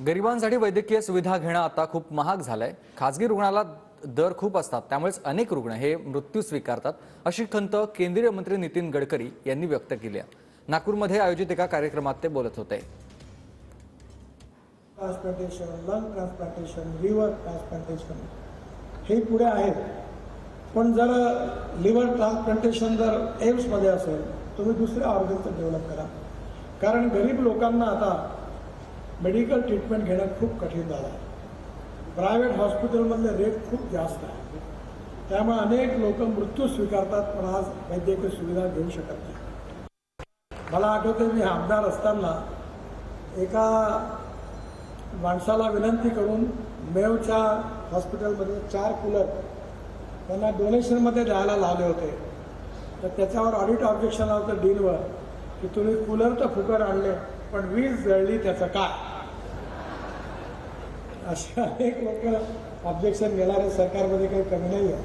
गरिबांसाठी वैद्यकीय सुविधा घेणं आता खूप महाग झालंय। खासगी रुग्णाला दर खूप असतात, त्यामुळेच अनेक रुग्ण हे मृत्यू स्वीकारतात, अशी खंत केंद्रीय मंत्री नितीन गडकरी यांनी व्यक्त केली आहे। नागपूरमध्ये आयोजित एका कार्यक्रमात ते बोलत होते। Transplantation, lung transplantation, liver transplantation हे पुढे आहेत, पण जर लिव्हर ट्रान्सप्लांटेशन जर एम्समध्ये असेल, तुम्ही दुसऱ्या ऑर्गनचं डेव्हलप करा, कारण गरीब लोकांना आता मेडिकल ट्रीटमेंट घेणं खूप कठीण झालं आहे। प्रायव्हेट हॉस्पिटलमधले रेट खूप जास्त आहे, त्यामुळे अनेक लोक मृत्यू स्वीकारतात, पण आज वैद्यकीय सुविधा घेऊ शकत नाही। मला आठवते, मी आमदार असताना एका माणसाला विनंती करून मेवच्या हॉस्पिटलमध्ये 4 कूलर त्यांना डोनेशनमध्ये द्यायला लावले होते, तर त्याच्यावर ऑडिट ऑब्जेक्शन आलं होतं डीलवर की तुम्ही कूलर तर फुकट आणले, पण वीज जळली त्याचं काय। असे अनेक लोक ऑब्जेक्शन घेणारे सरकारमध्ये काही कमी नाही आहे।